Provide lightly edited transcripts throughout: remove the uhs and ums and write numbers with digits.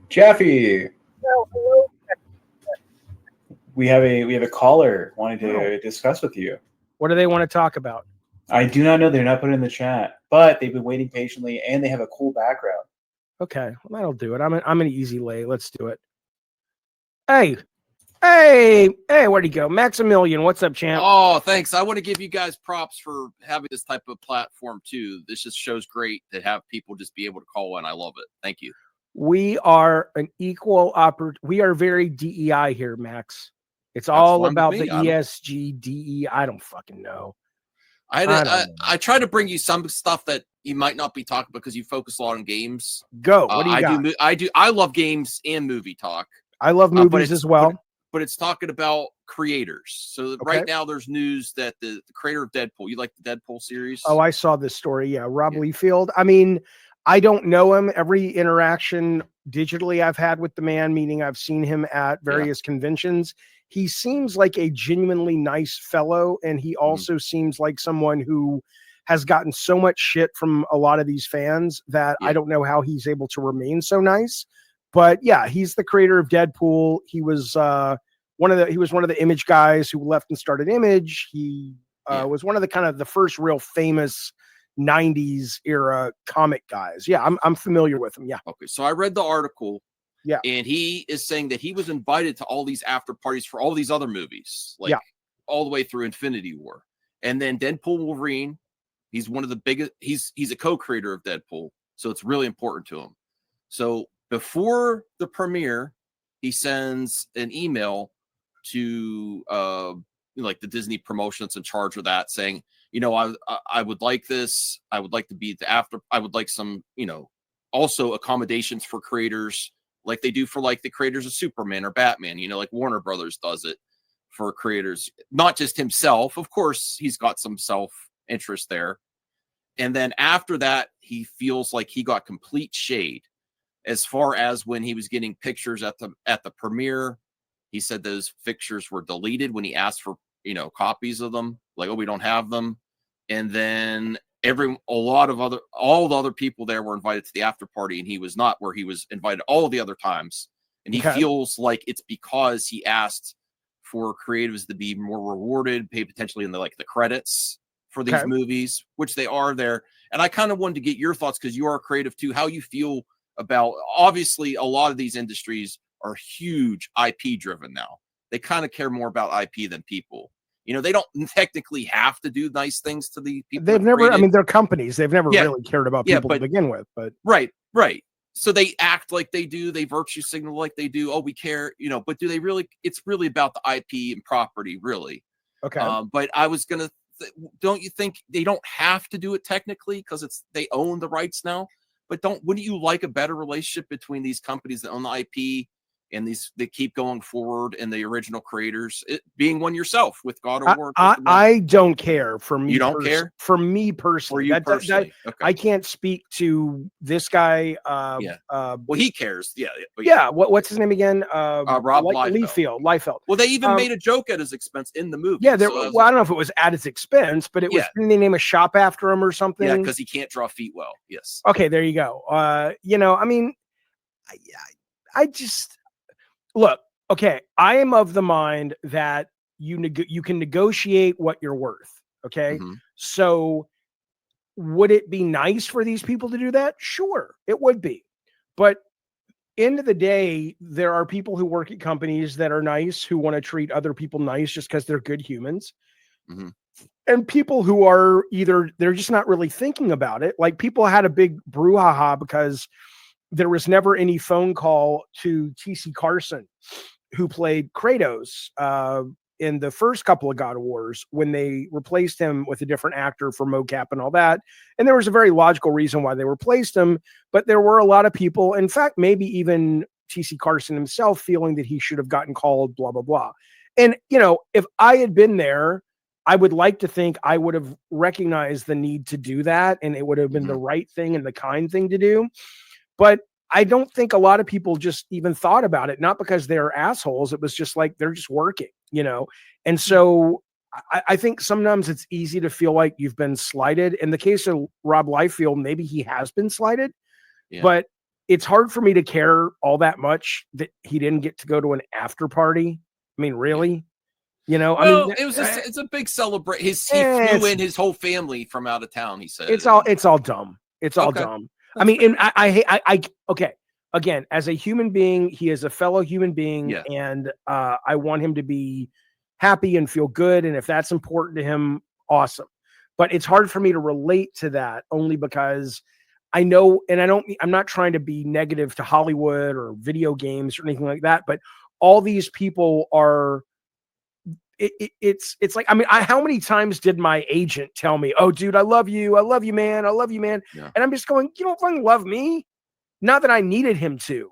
Jaffe, Well, hello. we have a caller wanting Oh, to discuss with you. what do they want to talk about? I do not know; they're not put in the chat, but they've been waiting patiently, and they have a cool background. Okay, well, that'll do it. I'm an easy lay. Let's do it. Hey, hey, where'd he go? Maximilian, what's up, champ? Oh, thanks. I want to give you guys props for having this type of platform too. This just shows great to have people just be able to call in. I love it. Thank you. We are an equal we are very DEI here, Max. It's That's all fine with about me. the ESG, DE. I don't fucking know. I try to bring you some stuff that you might not be talking about because you focus a lot on games. Go. What do you got? I love games and movie talk. I love movies as well. But it's talking about creators. So right now there's news that the creator of Deadpool, you like the Deadpool series? Oh, I saw this story. Yeah, Rob Liefeld. I mean, I don't know him. Every interaction digitally I've had with the man, meaning I've seen him at various conventions. He seems like a genuinely nice fellow, and he also seems like someone who has gotten so much shit from a lot of these fans that I don't know how he's able to remain so nice. But yeah, he's the creator of Deadpool. He was one of the Image guys who left and started Image. He was one of the kind of the first real famous 90s era comic guys. Yeah, I'm familiar with him. Yeah. Okay. So I read the article. Yeah. And he is saying that he was invited to all these after parties for all these other movies, like all the way through Infinity War. And then Deadpool Wolverine, he's one of the biggest, he's a co-creator of Deadpool. So it's really important to him. So before the premiere, he sends an email to like the Disney promotion that's in charge of that, saying, I would like this. I would like to be the after. I would like some, also accommodations for creators, like they do for like the creators of Superman or Batman. Like Warner Brothers does it for creators, not just himself. Of course, he's got some self-interest there. And then after that, he feels like he got complete shade as far as when he was getting pictures at the premiere. He said those pictures were deleted when he asked for, copies of them, like, oh, we don't have them. And then all the other people there were invited to the after party, and he was not, where he was invited all the other times. And he feels like it's because he asked for creatives to be more rewarded, pay potentially in the credits for these movies, which they are there. And I kind of wanted to get your thoughts, because you are creative too, how you feel about, obviously a lot of these industries are huge IP driven now. They kind of care more about IP than people. They don't technically have to do nice things to the people. They've never, I mean, they're companies. They've never really cared about people to begin with, but right. So they act like they do, they virtue signal like they do. Oh, we care, but do they really? It's really about the IP and property, really. Okay. But I was going to, don't you think they don't have to do it technically because they own the rights now? But wouldn't you like a better relationship between these companies that own the IP and these they keep going forward, and the original creators, being one yourself with God of War? I don't care. For me, you don't care. For me personally, okay. I can't speak to this guy. Well, he cares. What's his name again? Rob Liefeld. Well, they even made a joke at his expense in the movie. Yeah, I don't know if it was at his expense, but it was. Didn't they name a shop after him or something? Yeah, because he can't draw feet well. Yes. Okay, there you go. I mean, I just. Look, okay, I am of the mind that you can negotiate what you're worth, okay? Mm-hmm. So would it be nice for these people to do that? Sure, it would be. But end of the day, there are people who work at companies that are nice, who want to treat other people nice just because they're good humans. Mm-hmm. And people who are they're just not really thinking about it. Like, people had a big brouhaha because there was never any phone call to T.C. Carson, who played Kratos in the first couple of God of Wars, when they replaced him with a different actor for mocap and all that. And there was a very logical reason why they replaced him. But there were a lot of people, in fact, maybe even T.C. Carson himself, feeling that he should have gotten called, blah, blah, blah. And, if I had been there, I would like to think I would have recognized the need to do that, and it would have been the right thing and the kind thing to do. But I don't think a lot of people just even thought about it, not because they're assholes. It was just like, they're just working, And so I think sometimes it's easy to feel like you've been slighted. In the case of Rob Liefeld, maybe he has been slighted, but it's hard for me to care all that much that he didn't get to go to an after party. I mean, really? You know, Well, I mean, it's a big celebration. He it's- flew in his whole family from out of town. He said it's all dumb. It's all Okay. dumb. I That's mean, and I hate okay. Again, as a human being, he is a fellow human being, Yeah. and I want him to be happy and feel good. And if that's important to him, awesome. But it's hard for me to relate to that only because I know, and I'm not trying to be negative to Hollywood or video games or anything like that, but all these people are. It's like, I mean, how many times did my agent tell me, "Oh, dude, I love you, man, I love you, man," Yeah. and I'm just going, "You don't fucking love me." Not that I needed him to,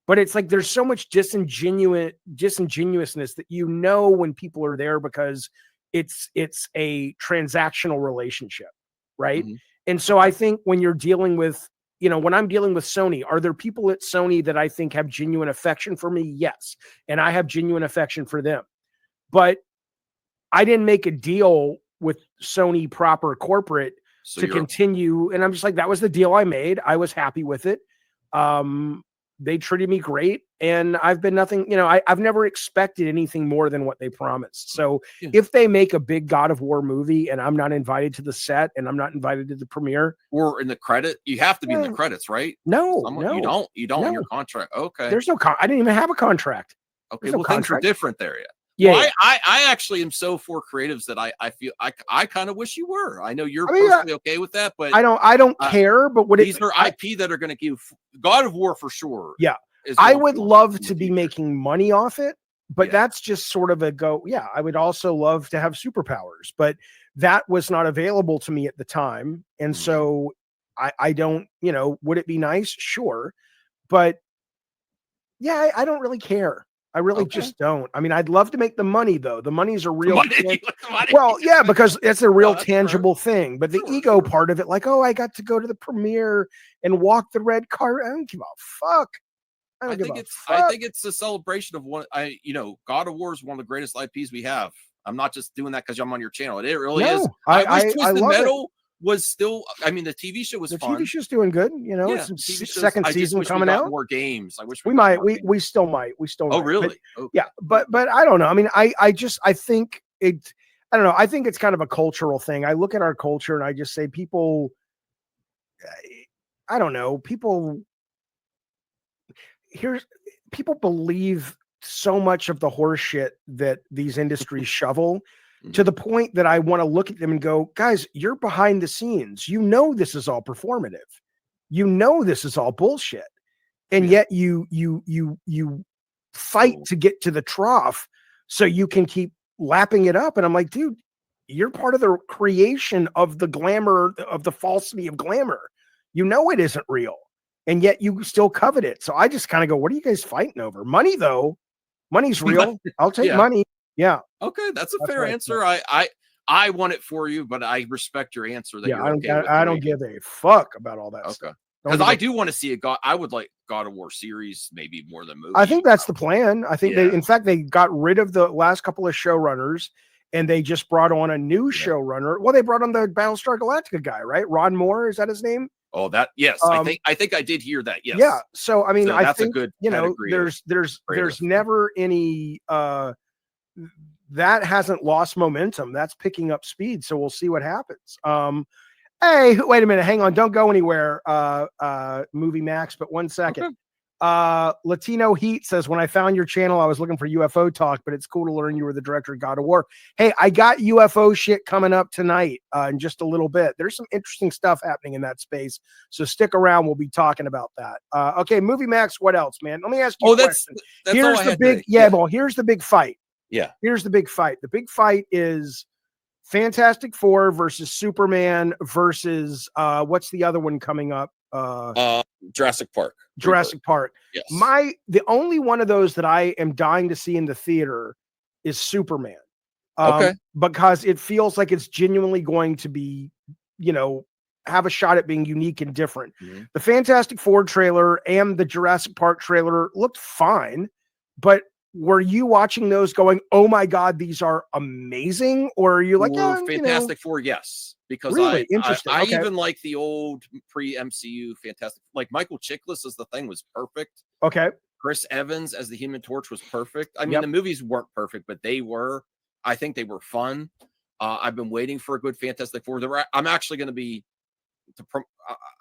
but it's like there's so much disingenuousness that when people are there because it's a transactional relationship, right? Mhm. And so I think when you're dealing with, when I'm dealing with Sony, are there people at Sony that I think have genuine affection for me? Yes, and I have genuine affection for them, but I didn't make a deal with Sony proper corporate to continue, and I'm just like, that was the deal I made. I was happy with it. They treated me great, and I've been nothing, I've never expected anything more than what they promised. So if they make a big God of War movie and I'm not invited to the set and I'm not invited to the premiere or in the credit, you have to be in the credits, right? No, you don't in your contract. Okay. There's no I didn't even have a contract. Okay. Well, things are different there. Yeah. Yeah, well, I actually am so for creatives that I feel I kind of wish you were. I know you're personally okay with that, but I don't care. But these are IP that are going to give God of War for sure. Yeah, I would love to be making money off it, but that's just sort of a go. Yeah, I would also love to have superpowers, but that was not available to me at the time, and so I don't. Would it be nice? Sure, but yeah, I don't really care. I really just don't. I mean, I'd love to make the money though. The money's a real well, yeah, because it's a real tangible thing. But the ego part of it, like, oh, I got to go to the premiere and walk the red carpet. I don't give a fuck. I think it's a celebration of God of War is one of the greatest IPs we have. I'm not just doing that because I'm on your channel. It really is. I wish Twisted Metal was still. I mean, the TV show was fun. The TV show's doing good. It's second season coming out. More games. I wish we might. We still might. We still. Oh, might. really? But, okay. Yeah, but I don't know. I mean, I think it. I don't know. I think it's kind of a cultural thing. I look at our culture and I just say people. I don't know. People believe so much of the horse shit that these industries shovel. To the point that I want to look at them and go, guys, you're behind the scenes. This is all performative. This is all bullshit. And yet you fight to get to the trough so you can keep lapping it up. And I'm like, dude, you're part of the creation of the glamour, of the falsity of glamour. It isn't real. And yet you still covet it. So I just kind of go, what are you guys fighting over? Money, though. Money's real. I'll take money. Yeah. Okay, that's a fair answer. I want it for you, but I respect your answer. That I don't give a fuck about all that stuff. Because I do want to see I would like God of War series, maybe more than movie. I think that's the plan. I think in fact, they got rid of the last couple of showrunners and they just brought on a new showrunner. Well, they brought on the Battlestar Galactica guy, right? Ron Moore, is that his name? Oh, yes. I think I did hear that. Yes. Yeah. So I mean, I that's think a good. There's never any. That hasn't lost momentum. That's picking up speed. So we'll see what happens. Hey, wait a minute. Hang on. Don't go anywhere, Movie Max, but 1 second. Okay. Latino Heat says, when I found your channel, I was looking for UFO talk, but it's cool to learn you were the director of God of War. Hey, I got UFO shit coming up tonight in just a little bit. There's some interesting stuff happening in that space. So stick around. We'll be talking about that. Okay, Movie Max, what else, man? Let me ask you a question. Here's the big, well, here's the big fight. Yeah. Here's the big fight. The big fight is Fantastic Four versus Superman versus what's the other one coming up? Jurassic Park. Jurassic Park. Yes. The only one of those that I am dying to see in the theater is Superman. Because it feels like it's genuinely going to be, have a shot at being unique and different. Mm-hmm. The Fantastic Four trailer and the Jurassic Park trailer looked fine, but were you watching those going, oh my God, these are amazing? Or are you like, For yeah, Fantastic Four, yes, because really interesting. I Okay. even like the old pre-MCU Fantastic. Like Michael Chiklis as the Thing was perfect. Okay. Chris Evans as the Human Torch was perfect. I mean, the movies weren't perfect, but they were. I think they were fun. I've been waiting for a good Fantastic Four. I'm actually going to be.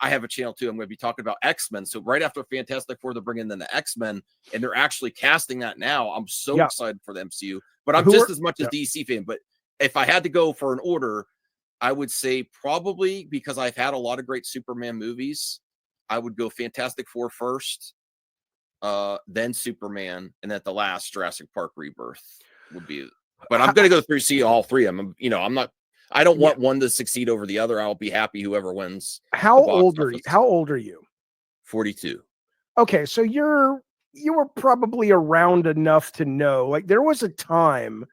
I have a channel too. I'm going to be talking about X-Men. So right after Fantastic Four, they're bringing in the X-Men, and they're actually casting that now. I'm so excited for the MCU, but I'm just as much a DC fan. But if I had to go for an order, I would say probably, because I've had a lot of great Superman movies, I would go Fantastic Four first, then Superman, and at the last Jurassic Park Rebirth would be. But I'm going to go through see all three. I'm not. I don't want one to succeed over the other. I'll be happy whoever wins. How old are you? How old are you? 42. Okay, so you were probably around enough to know. Like, there was a time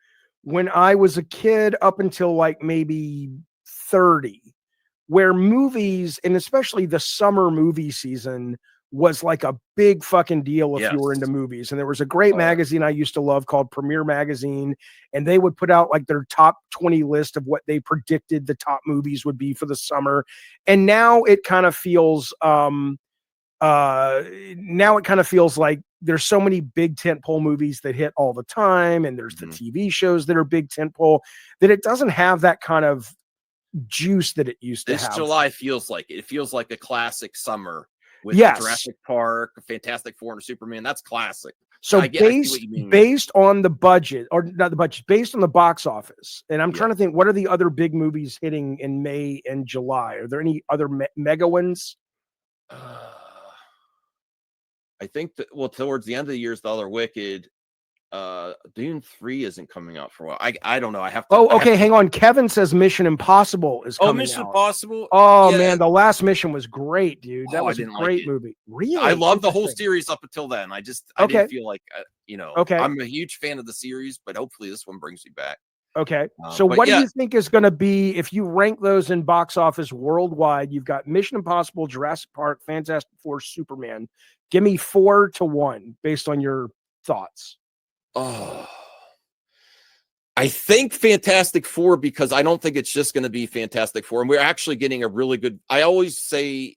when I was a kid up until like maybe 30, where movies, and especially the summer movie season, was like a big fucking deal if you were into movies. And there was a great magazine I used to love called Premiere Magazine, and they would put out like their top 20 list of what they predicted the top movies would be for the summer. And now it kind of feels like there's so many big tentpole movies that hit all the time, and there's the TV shows that are big tentpole, that it doesn't have that kind of juice that it used to have. This July feels like it feels like a classic summer with Jurassic Park, Fantastic Four, and Superman. That's classic. So based on the budget, or not the budget, based on the box office, and I'm trying to think, what are the other big movies hitting in May and July? Are there any other mega ones? I think that, well, towards the end of the year is the other Wicked. Dune 3 isn't coming out for a while. I don't know. I have to. Hang on. Kevin says Mission Impossible is coming out. Mission Impossible. Oh man, the last mission was great, dude. That was a great movie. Really, I love the whole series up until then. I didn't feel like I'm a huge fan of the series, but hopefully this one brings me back. Okay, so what do you think is going to be, if you rank those in box office worldwide? You've got Mission Impossible, Jurassic Park, Fantastic Four, Superman. Give me 4-1 based on your thoughts. Oh, I think Fantastic Four, because I don't think it's just going to be Fantastic Four. And we're actually getting a really good, I always say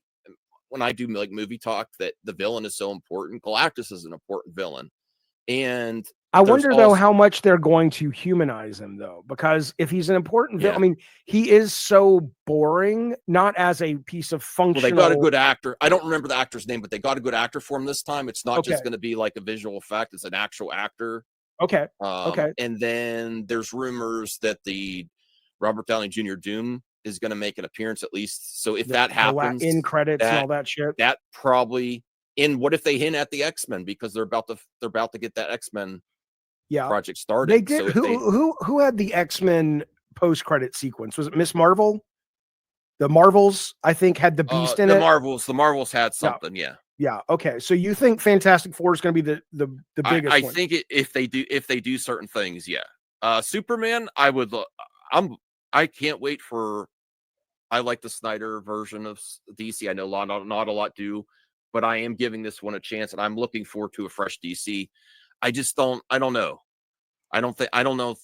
when I do like movie talk that the villain is so important. Galactus is an important villain. And I wonder though how much they're going to humanize him though, because if he's an important villain, I mean, he is so boring, not as a piece of functional. Well, they got a good actor. I don't remember the actor's name, but they got a good actor for him this time. It's not just going to be like a visual effect. It's an actual actor. Okay. And then there's rumors that the Robert Downey Jr. Doom is going to make an appearance at least. So if that happens, in credits and all that shit, that probably. And what if they hint at the X-Men, because they're about to get that X-Men project started? They did. So who had the X-Men post-credit sequence? Was it Miss Marvel? The Marvels, I think, had the Beast in it. The Marvels had something, Yeah. Okay. So you think Fantastic Four is going to be the biggest? I think if they do certain things, Superman, I can't wait for. I like the Snyder version of DC. I know not a lot do, but I am giving this one a chance, and I'm looking forward to a fresh DC. I don't know. I don't know if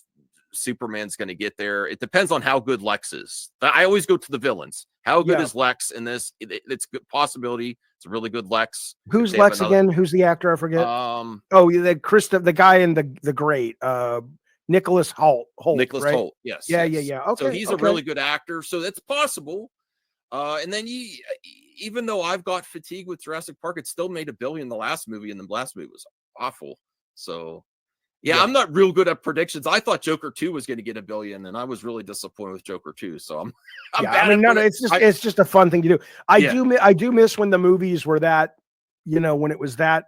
Superman's going to get there. It depends on how good Lex is. I always go to the villains. How good is Lex in this? It's a good possibility. It's a really good Lex. Who's Lex again? Who's the actor? I forget. The guy in the Great, Nicholas Hoult. Nicholas Hoult. Yes. Yeah. Okay. So he's a really good actor. So that's possible. And then even though I've got fatigue with Jurassic Park, it still made $1 billion the last movie, and the last movie was awful. So I'm not real good at predictions. I thought Joker 2 was going to get $1 billion, and I was really disappointed with Joker 2. So I'm it's just a fun thing to do. I do miss when the movies were that, when it was that,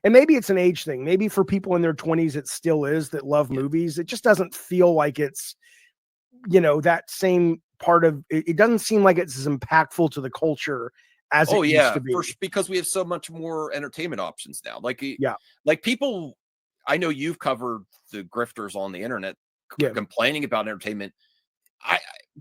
and maybe it's an age thing. Maybe for people in their 20s, it still is, that love movies. It just doesn't feel like it's, that same part of it. It doesn't seem like it's as impactful to the culture as it used to be. Because we have so much more entertainment options now. Like people, I know you've covered the grifters on the internet complaining about entertainment.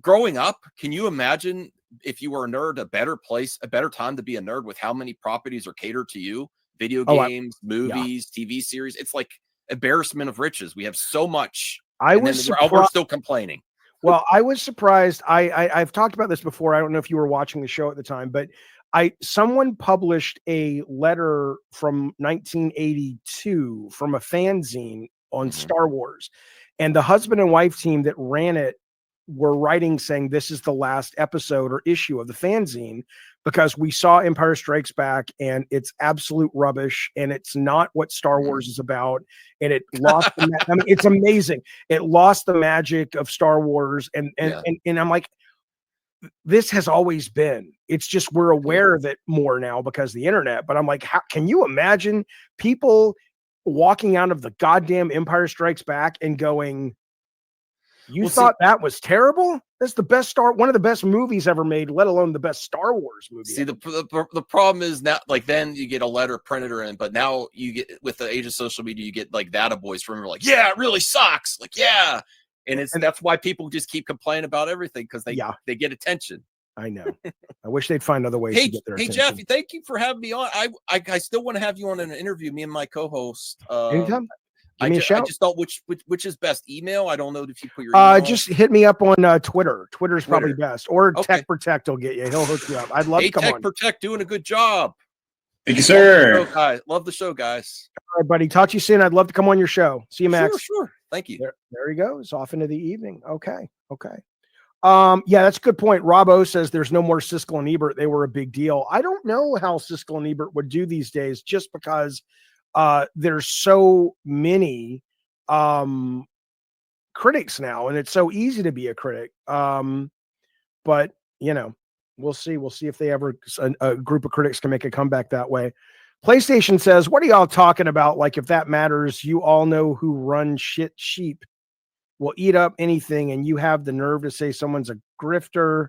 Growing up, can you imagine if you were a nerd, a better time to be a nerd with how many properties are catered to you? Video games, movies, TV series. It's like embarrassment of riches. We have so much. I was surprised. We're still complaining. Well, I was surprised. I've talked about this before. I don't know if you were watching the show at the time, but someone published a letter from 1982 from a fanzine on Star Wars, and the husband and wife team that ran it were writing saying this is the last episode or issue of the fanzine because we saw Empire Strikes Back and it's absolute rubbish and it's not what Star Wars is about, and it lost I mean, it's amazing. It lost the magic of Star Wars, and I'm like, this has always been. It's just we're aware of it more now because of the internet. But I'm like, how can you imagine people walking out of the goddamn Empire Strikes Back and going, you thought that was terrible? That's the best one of the best movies ever made, let alone the best Star Wars movie. See, the problem is now, like, then you get a letter printed in, but now you get, with the age of social media, you get like that boys from like, yeah, it really sucks. Like, yeah. And that's why people just keep complaining about everything, because they get attention. I know. I wish they'd find other ways to get their attention. Hey, Jaffe, thank you for having me on. I still want to have you on an interview, me and my co-host. Anytime. Give me a shout. I just don't which is best. Email? I don't know if you put your email. Just hit me up on Twitter. Twitter's probably best. Or Tech Protect will get you. He'll hook you up. I'd love to come on. Tech Protect doing a good job. Thank you, sir. Love the show, guys. All right, buddy. Talk to you soon. I'd love to come on your show. See you, Max. Sure. Thank you. There he goes. Off into the evening. Okay. Yeah, that's a good point. Rob O says there's no more Siskel and Ebert. They were a big deal. I don't know how Siskel and Ebert would do these days, just because there's so many critics now, and it's so easy to be a critic. But we'll see. We'll see if they ever a group of critics can make a comeback that way. PlayStation says, what are y'all talking about? Like, if that matters, you all know who run shit sheep will eat up anything, and you have the nerve to say someone's a grifter.